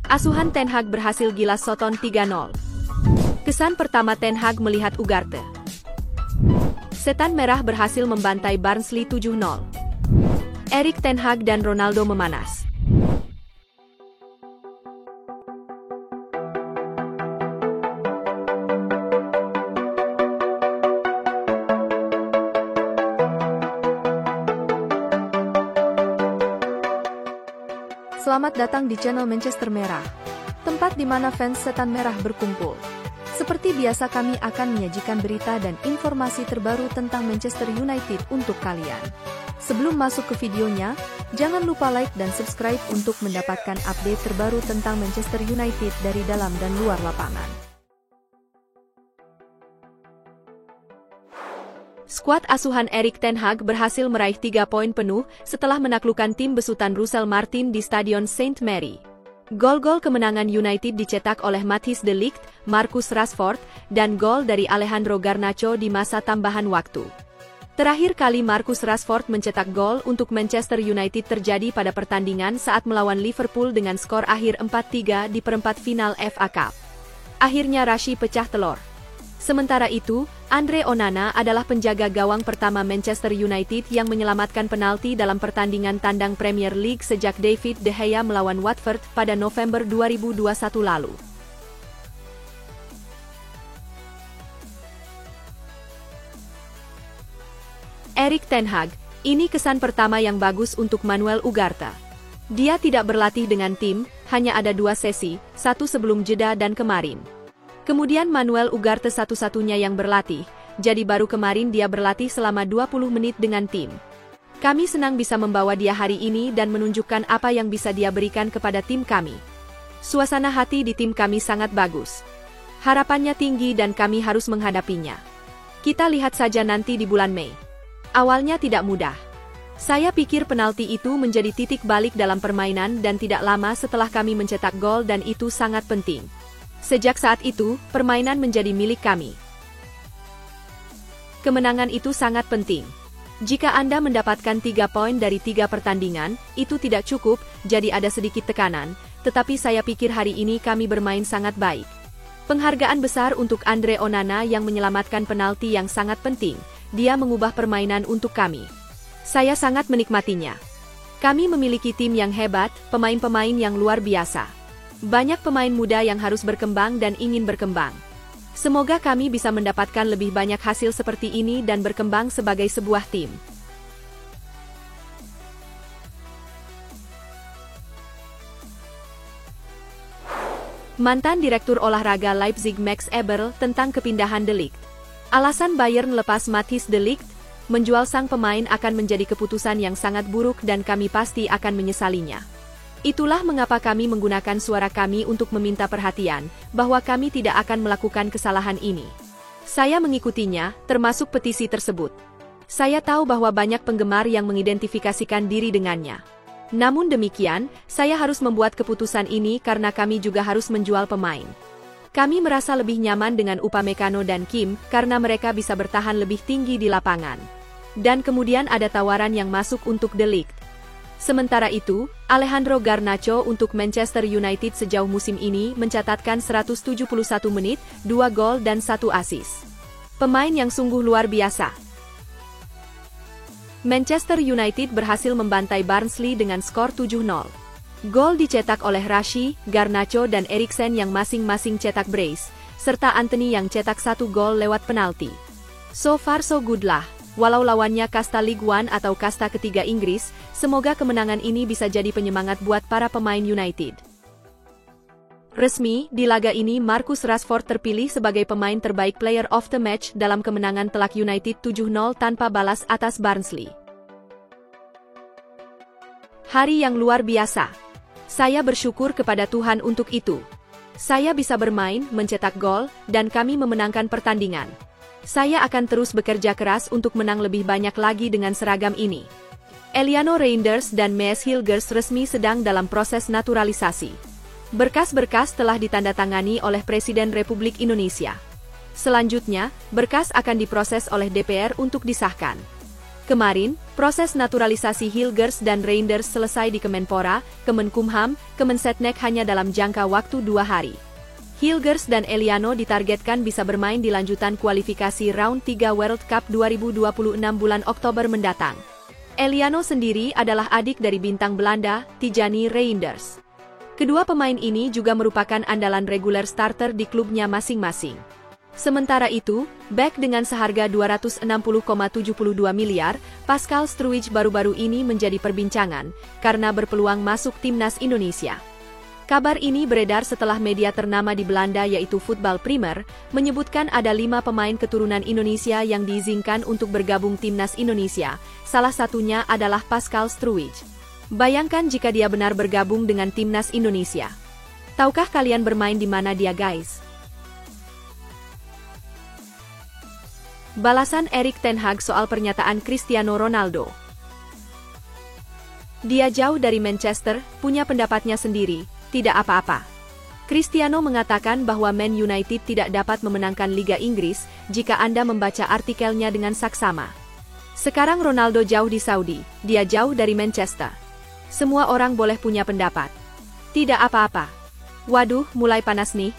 Asuhan Ten Hag berhasil gilas Soton 3-0. Kesan pertama Ten Hag melihat Ugarte. Setan Merah berhasil membantai Barnsley 7-0. Erik Ten Hag dan Ronaldo memanas. Selamat datang di channel Manchester Merah, tempat di mana fans Setan Merah berkumpul. Seperti biasa kami akan menyajikan berita dan informasi terbaru tentang Manchester United untuk kalian. Sebelum masuk ke videonya, jangan lupa like dan subscribe untuk mendapatkan update terbaru tentang Manchester United dari dalam dan luar lapangan. Skuad asuhan Erik Ten Hag berhasil meraih 3 poin penuh setelah menaklukkan tim besutan Russell Martin di Stadion St. Mary. Gol-gol kemenangan United dicetak oleh Matthijs de Ligt, Marcus Rashford, dan gol dari Alejandro Garnacho di masa tambahan waktu. Terakhir kali Marcus Rashford mencetak gol untuk Manchester United terjadi pada pertandingan saat melawan Liverpool dengan skor akhir 4-3 di perempat final FA Cup. Akhirnya Rashi pecah telur. Sementara itu, Andre Onana adalah penjaga gawang pertama Manchester United yang menyelamatkan penalti dalam pertandingan tandang Premier League sejak David De Gea melawan Watford pada November 2021 lalu. Erik Ten Hag, ini kesan pertama yang bagus untuk Manuel Ugarte. Dia tidak berlatih dengan tim, hanya ada 2 sesi, satu sebelum jeda dan kemarin. Kemudian Manuel Ugarte satu-satunya yang berlatih, jadi baru kemarin dia berlatih selama 20 menit dengan tim. Kami senang bisa membawa dia hari ini dan menunjukkan apa yang bisa dia berikan kepada tim kami. Suasana hati di tim kami sangat bagus. Harapannya tinggi dan kami harus menghadapinya. Kita lihat saja nanti di bulan Mei. Awalnya tidak mudah. Saya pikir penalti itu menjadi titik balik dalam permainan dan tidak lama setelah kami mencetak gol dan itu sangat penting. Sejak saat itu, permainan menjadi milik kami. Kemenangan itu sangat penting. Jika Anda mendapatkan 3 poin dari 3 pertandingan, itu tidak cukup, jadi ada sedikit tekanan, tetapi saya pikir hari ini kami bermain sangat baik. Penghargaan besar untuk Andre Onana yang menyelamatkan penalti yang sangat penting, dia mengubah permainan untuk kami. Saya sangat menikmatinya. Kami memiliki tim yang hebat, pemain-pemain yang luar biasa. Banyak pemain muda yang harus berkembang dan ingin berkembang. Semoga kami bisa mendapatkan lebih banyak hasil seperti ini dan berkembang sebagai sebuah tim. Mantan Direktur Olahraga Leipzig Max Eberl tentang kepindahan De Ligt. Alasan Bayern lepas Matthijs De Ligt, menjual sang pemain akan menjadi keputusan yang sangat buruk dan kami pasti akan menyesalinya. Itulah mengapa kami menggunakan suara kami untuk meminta perhatian, bahwa kami tidak akan melakukan kesalahan ini. Saya mengikutinya, termasuk petisi tersebut. Saya tahu bahwa banyak penggemar yang mengidentifikasikan diri dengannya. Namun demikian, saya harus membuat keputusan ini karena kami juga harus menjual pemain. Kami merasa lebih nyaman dengan Upamecano dan Kim, karena mereka bisa bertahan lebih tinggi di lapangan. Dan kemudian ada tawaran yang masuk untuk De Ligt. Sementara itu, Alejandro Garnacho untuk Manchester United sejauh musim ini mencatatkan 171 menit, 2 gol dan 1 assist. Pemain yang sungguh luar biasa. Manchester United berhasil membantai Barnsley dengan skor 7-0. Gol dicetak oleh Rashi, Garnacho dan Eriksen yang masing-masing cetak brace, serta Anthony yang cetak 1 gol lewat penalti. So far so good lah. Walau lawannya kasta Ligue 1 atau kasta ketiga Inggris, semoga kemenangan ini bisa jadi penyemangat buat para pemain United. Resmi, di laga ini Marcus Rashford terpilih sebagai pemain terbaik player of the match dalam kemenangan telak United 7-0 tanpa balas atas Barnsley. Hari yang luar biasa. Saya bersyukur kepada Tuhan untuk itu. Saya bisa bermain, mencetak gol, dan kami memenangkan pertandingan. Saya akan terus bekerja keras untuk menang lebih banyak lagi dengan seragam ini. Eliano Reinders dan Maes Hilgers resmi sedang dalam proses naturalisasi. Berkas-berkas telah ditandatangani oleh Presiden Republik Indonesia. Selanjutnya, berkas akan diproses oleh DPR untuk disahkan. Kemarin, proses naturalisasi Hilgers dan Reinders selesai di Kemenpora, Kemenkumham, Kemensetnek hanya dalam jangka waktu 2 hari. Hilgers dan Eliano ditargetkan bisa bermain di lanjutan kualifikasi Round 3 World Cup 2026 bulan Oktober mendatang. Eliano sendiri adalah adik dari bintang Belanda, Tijani Reinders. Kedua pemain ini juga merupakan andalan reguler starter di klubnya masing-masing. Sementara itu, bek dengan seharga 260,72 miliar, Pascal Struijk baru-baru ini menjadi perbincangan, karena berpeluang masuk timnas Indonesia. Kabar ini beredar setelah media ternama di Belanda yaitu Voetbal Primer, menyebutkan ada 5 pemain keturunan Indonesia yang diizinkan untuk bergabung timnas Indonesia, salah satunya adalah Pascal Struijk. Bayangkan jika dia benar bergabung dengan timnas Indonesia. Tahukah kalian bermain di mana dia, guys? Balasan Erik ten Hag soal pernyataan Cristiano Ronaldo. Dia jauh dari Manchester, punya pendapatnya sendiri, tidak apa-apa. Cristiano mengatakan bahwa Man United tidak dapat memenangkan Liga Inggris jika Anda membaca artikelnya dengan saksama. Sekarang Ronaldo jauh di Saudi, dia jauh dari Manchester. Semua orang boleh punya pendapat. Tidak apa-apa. Waduh, mulai panas nih.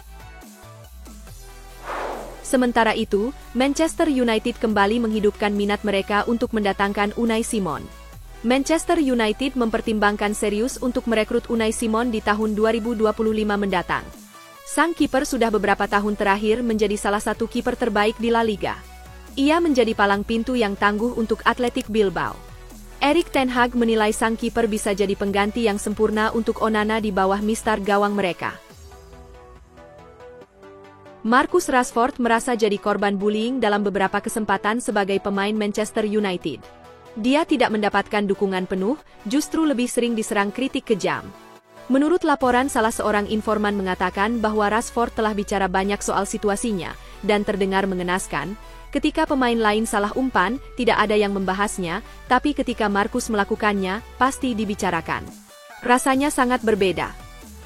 Sementara itu, Manchester United kembali menghidupkan minat mereka untuk mendatangkan Unai Simon. Manchester United mempertimbangkan serius untuk merekrut Unai Simon di tahun 2025 mendatang. Sang kiper sudah beberapa tahun terakhir menjadi salah satu kiper terbaik di La Liga. Ia menjadi palang pintu yang tangguh untuk Athletic Bilbao. Erik ten Hag menilai sang kiper bisa jadi pengganti yang sempurna untuk Onana di bawah mistar gawang mereka. Marcus Rashford merasa jadi korban bullying dalam beberapa kesempatan sebagai pemain Manchester United. Dia tidak mendapatkan dukungan penuh, justru lebih sering diserang kritik kejam. Menurut laporan, salah seorang informan mengatakan bahwa Rashford telah bicara banyak soal situasinya, dan terdengar mengenaskan. Ketika pemain lain salah umpan, tidak ada yang membahasnya, tapi ketika Marcus melakukannya, pasti dibicarakan. Rasanya sangat berbeda.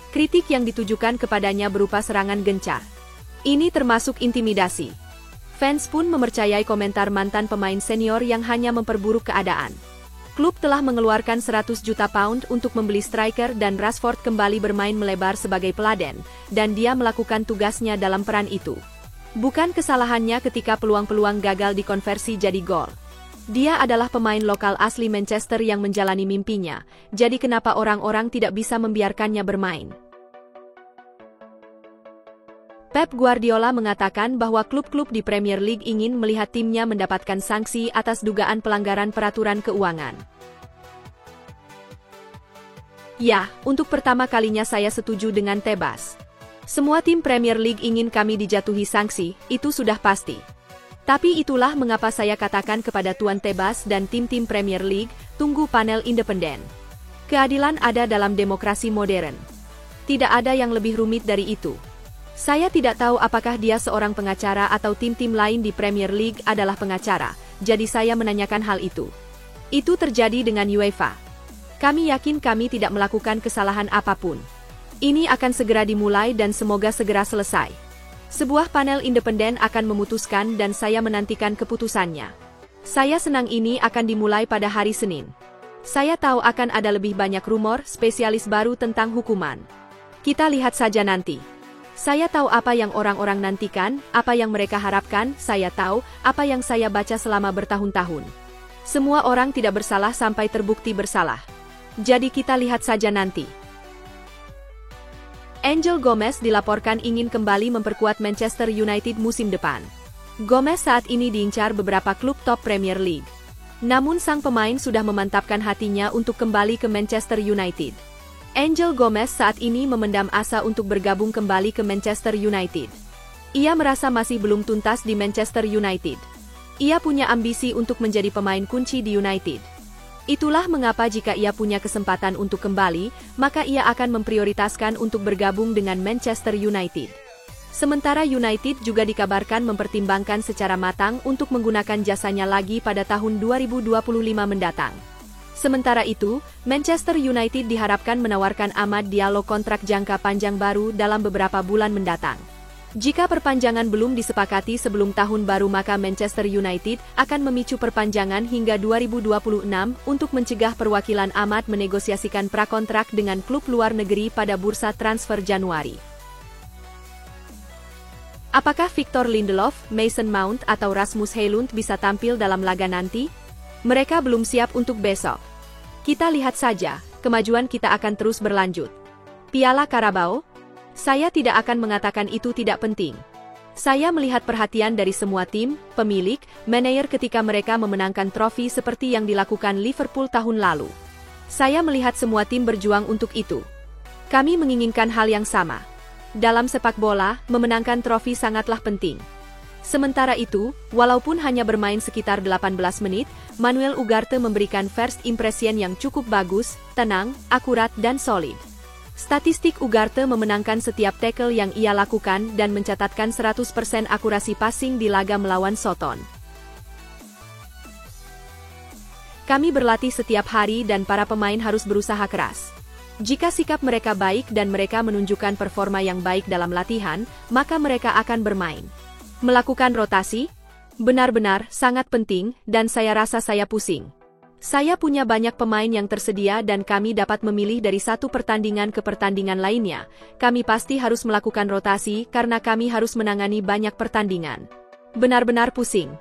Kritik yang ditujukan kepadanya berupa serangan gencar. Ini termasuk intimidasi. Fans pun mempercayai komentar mantan pemain senior yang hanya memperburuk keadaan. Klub telah mengeluarkan 100 juta pound untuk membeli striker dan Rashford kembali bermain melebar sebagai peladen, dan dia melakukan tugasnya dalam peran itu. Bukan kesalahannya ketika peluang-peluang gagal dikonversi jadi gol. Dia adalah pemain lokal asli Manchester yang menjalani mimpinya, jadi kenapa orang-orang tidak bisa membiarkannya bermain? Pep Guardiola mengatakan bahwa klub-klub di Premier League ingin melihat timnya mendapatkan sanksi atas dugaan pelanggaran peraturan keuangan. Ya, untuk pertama kalinya saya setuju dengan Tebas. Semua tim Premier League ingin kami dijatuhi sanksi, itu sudah pasti. Tapi itulah mengapa saya katakan kepada Tuan Tebas dan tim-tim Premier League, tunggu panel independen. Keadilan ada dalam demokrasi modern. Tidak ada yang lebih rumit dari itu. Saya tidak tahu apakah dia seorang pengacara atau tim-tim lain di Premier League adalah pengacara, jadi saya menanyakan hal itu. Itu terjadi dengan UEFA. Kami yakin kami tidak melakukan kesalahan apapun. Ini akan segera dimulai dan semoga segera selesai. Sebuah panel independen akan memutuskan dan saya menantikan keputusannya. Saya senang ini akan dimulai pada hari Senin. Saya tahu akan ada lebih banyak rumor spesialis baru tentang hukuman. Kita lihat saja nanti. Saya tahu apa yang orang-orang nantikan, apa yang mereka harapkan, saya tahu apa yang saya baca selama bertahun-tahun. Semua orang tidak bersalah sampai terbukti bersalah. Jadi kita lihat saja nanti. Angel Gomez dilaporkan ingin kembali memperkuat Manchester United musim depan. Gomez saat ini diincar beberapa klub top Premier League. Namun sang pemain sudah memantapkan hatinya untuk kembali ke Manchester United. Angel Gomez saat ini memendam asa untuk bergabung kembali ke Manchester United. Ia merasa masih belum tuntas di Manchester United. Ia punya ambisi untuk menjadi pemain kunci di United. Itulah mengapa jika ia punya kesempatan untuk kembali, maka ia akan memprioritaskan untuk bergabung dengan Manchester United. Sementara United juga dikabarkan mempertimbangkan secara matang untuk menggunakan jasanya lagi pada tahun 2025 mendatang. Sementara itu, Manchester United diharapkan menawarkan Amad Diallo kontrak jangka panjang baru dalam beberapa bulan mendatang. Jika perpanjangan belum disepakati sebelum tahun baru maka Manchester United akan memicu perpanjangan hingga 2026 untuk mencegah perwakilan Ahmad menegosiasikan prakontrak dengan klub luar negeri pada bursa transfer Januari. Apakah Victor Lindelof, Mason Mount atau Rasmus Højlund bisa tampil dalam laga nanti? Mereka belum siap untuk besok. Kita lihat saja, kemajuan kita akan terus berlanjut. Piala Carabao? Saya tidak akan mengatakan itu tidak penting. Saya melihat perhatian dari semua tim, pemilik, manajer ketika mereka memenangkan trofi seperti yang dilakukan Liverpool tahun lalu. Saya melihat semua tim berjuang untuk itu. Kami menginginkan hal yang sama. Dalam sepak bola, memenangkan trofi sangatlah penting. Sementara itu, walaupun hanya bermain sekitar 18 menit, Manuel Ugarte memberikan first impression yang cukup bagus, tenang, akurat dan solid. Statistik Ugarte memenangkan setiap tackle yang ia lakukan dan mencatatkan 100% akurasi passing di laga melawan Soton. Kami berlatih setiap hari dan para pemain harus berusaha keras. Jika sikap mereka baik dan mereka menunjukkan performa yang baik dalam latihan, maka mereka akan bermain. Melakukan rotasi? Benar-benar sangat penting dan saya rasa saya pusing. Saya punya banyak pemain yang tersedia dan kami dapat memilih dari satu pertandingan ke pertandingan lainnya. Kami pasti harus melakukan rotasi karena kami harus menangani banyak pertandingan. Benar-benar pusing.